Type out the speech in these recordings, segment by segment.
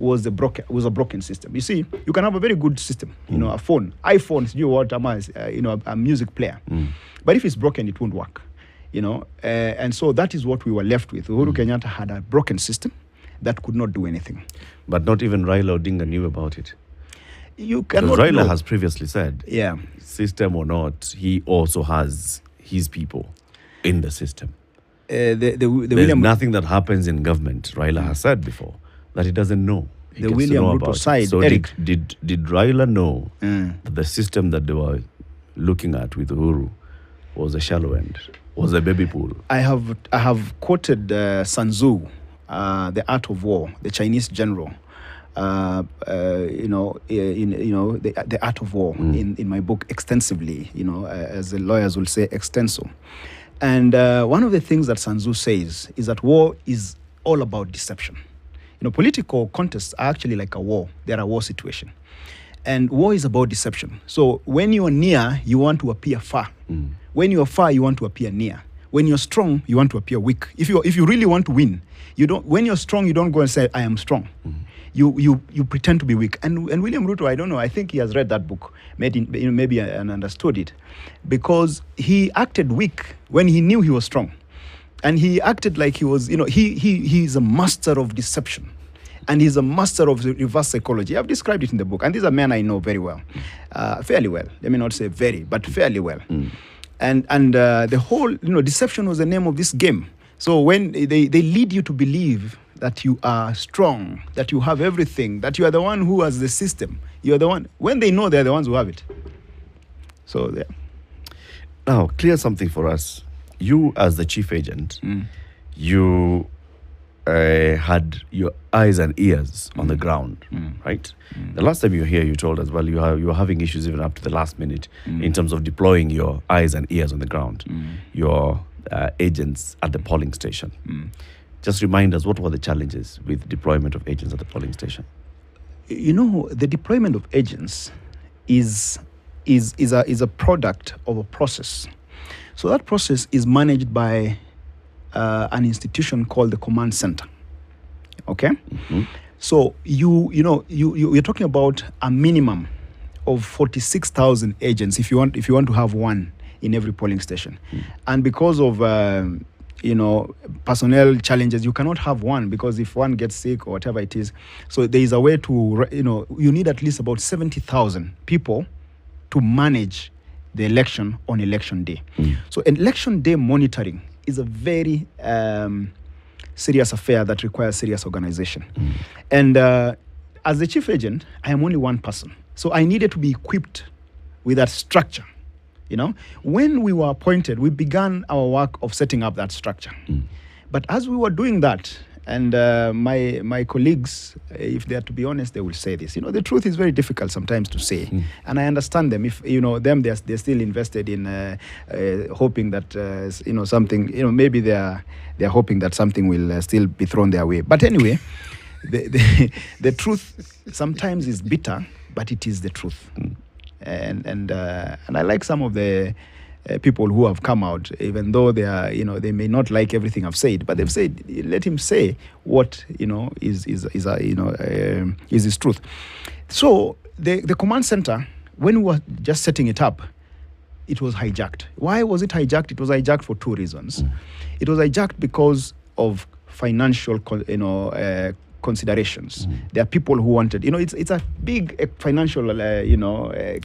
was a broken system. You see, you can have a very good system, a phone, iPhones, a music player, but if it's broken, it won't work, and so that is what we were left with. Uhuru Kenyatta had a broken system that could not do anything. But not even Raila Odinga knew about it. You cannot. Raila know. has previously said, system or not, he also has his people in the system. There's nothing that happens in government, Raila has said before, that he doesn't know. He the William Ruto side. So Eric, did Raila know that the system that they were looking at with Uhuru was a shallow end, was a baby pool? I have quoted Sun Tzu, The Art of War, the Chinese general. The Art of War in my book extensively. As the lawyers will say, extenso. And one of the things that Sun Tzu says is that war is all about deception. Political contests are actually like a war. They're a war situation. And war is about deception. So when you're near, you want to appear far. When you're far, you want to appear near. When you're strong, you want to appear weak. If you really want to win, you don't. When you're strong, you don't go and say, I am strong. You pretend to be weak. And William Ruto, I don't know, I think he has read that book, maybe and understood it, because he acted weak when he knew he was strong. And he acted like he was, he's a master of deception. And he's a master of reverse psychology. I've described it in the book. And these are men I know very well, fairly well. Let me not say very, but fairly well. And the whole, deception was the name of this game. So when they lead you to believe that you are strong, that you have everything, that you are the one who has the system, you are the one, when they know they're the ones who have it. So, yeah. Now, clear something for us. You, as the chief agent, you had your eyes and ears on the ground, right? The last time you were here, you told us, well, you were having issues even up to the last minute in terms of deploying your eyes and ears on the ground, your agents at the polling station. Just remind us, what were the challenges with deployment of agents at the polling station? The deployment of agents is a product of a process. So that process is managed by an institution called the command center. Okay? So you're talking about a minimum of 46,000 agents if you want to have one in every polling station. And because of personnel challenges, you cannot have one, because if one gets sick or whatever it is, so there is a way to, you need at least about 70,000 people to manage the election on election day. So election day monitoring is a very serious affair that requires serious organization. And as the chief agent, I am only one person. So I needed to be equipped with that structure. When we were appointed, we began our work of setting up that structure. But as we were doing that, and my colleagues, if they are to be honest, they will say this. The truth is very difficult sometimes to say, and I understand them. If they're still invested in hoping that something. Maybe they're hoping that something will still be thrown their way. But anyway, the truth sometimes is bitter, but it is the truth. And I like some of the people who have come out, even though they are, they may not like everything I've said, but they've said, let him say what is his truth. So the command center, when we were just setting it up, it was hijacked. Why was it hijacked? It was hijacked for two reasons. It was hijacked because of financial, considerations. There are people who wanted, it's a big financial,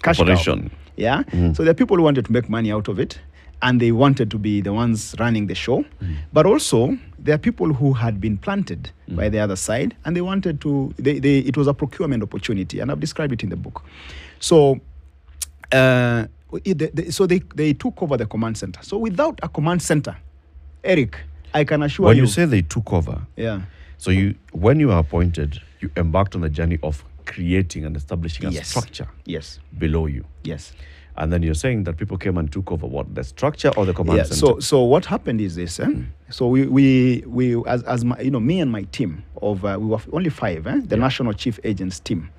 cash operation. Cow. Yeah. So there are people who wanted to make money out of it, and they wanted to be the ones running the show. But also, there are people who had been planted by the other side, and they wanted to. It was a procurement opportunity, and I've described it in the book. So, they took over the command center. So without a command center, Eric, I can assure you. When you say they took over, so when you were appointed, you embarked on the journey of creating and establishing a structure below you. Yes. And then you're saying that people came and took over what, the structure or the command center? So what happened is this. So we as me and my team of we were only 5. The national chief agents team,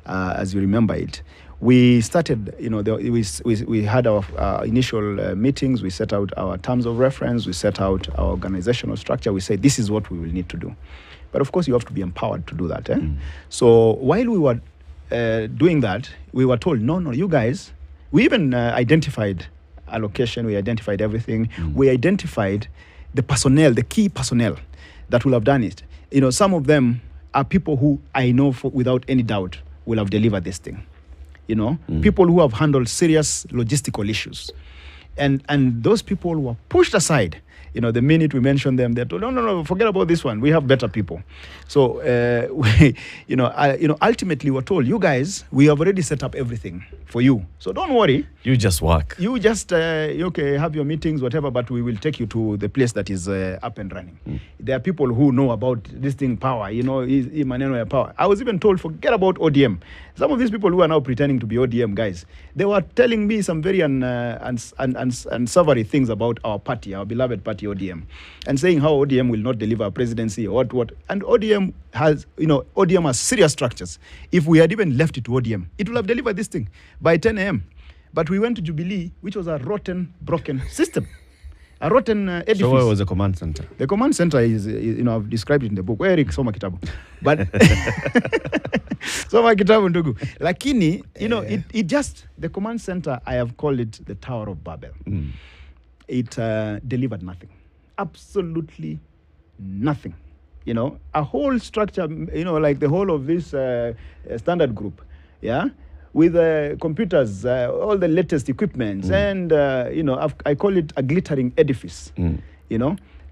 as you remember it. We started, we had our initial meetings. We set out our terms of reference. We set out our organizational structure. We said, this is what we will need to do. But of course, you have to be empowered to do that. So while we were doing that, we were told, no, you guys, we even identified allocation, we identified everything. We identified the personnel, the key personnel that will have done it. You know, some of them are people who I know without any doubt will have delivered this thing. You know, people who have handled serious logistical issues. And those people were pushed aside. You know, the minute we mentioned them, they're told, no, forget about this one. We have better people. So, ultimately we're told, you guys, we have already set up everything for you. So don't worry. You just work. You just, okay, have your meetings, whatever, but we will take you to the place that is up and running. There are people who know about this thing, power, you know, maneno power. I was even told, forget about ODM. Some of these people who are now pretending to be ODM guys, they were telling me some very unsavory things about our party, our beloved party ODM, and saying how ODM will not deliver a presidency or what. And ODM has, ODM has serious structures. If we had even left it to ODM, it would have delivered this thing by 10 a.m. But we went to Jubilee, which was a rotten, broken system. A rotten edifice. So where was the command center? The command center is, I've described it in the book. Where Eric Soma Kitabu. But Soma Kitabu ndugu. Lakini, it just, the command center, I have called it the Tower of Babel. It delivered nothing. Absolutely nothing. A whole structure, like the whole of this standard group, with computers, all the latest equipment, and, I call it a glittering edifice,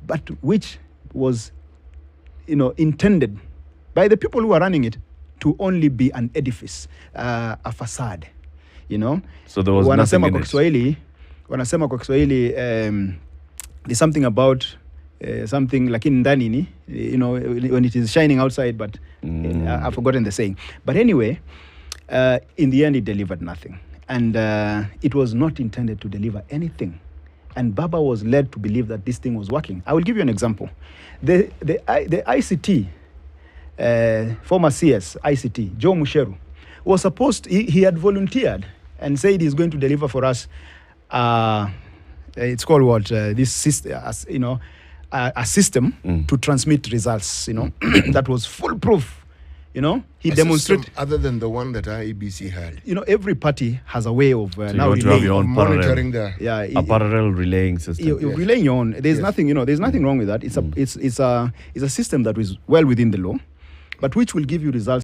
but which was, intended by the people who are running it to only be an edifice, a facade, So there was nothing in it. Wanasema kwa Kiswahili, there's something about something like in ndani, when it is shining outside, but I've forgotten the saying. But anyway, in the end, it delivered nothing. And it was not intended to deliver anything. And Baba was led to believe that this thing was working. I will give you an example. The ICT, former CS, ICT, Joe Musheru, was supposed, he had volunteered and said he's going to deliver for us, it's called what, this system, a system to transmit results, that was foolproof. He demonstrated other than the one that IEBC had. Every party has a way of so now you have your own monitoring a parallel relaying system. You're relaying your own. There's nothing, there's nothing wrong with that. It's a system that is well within the law, but which will give you results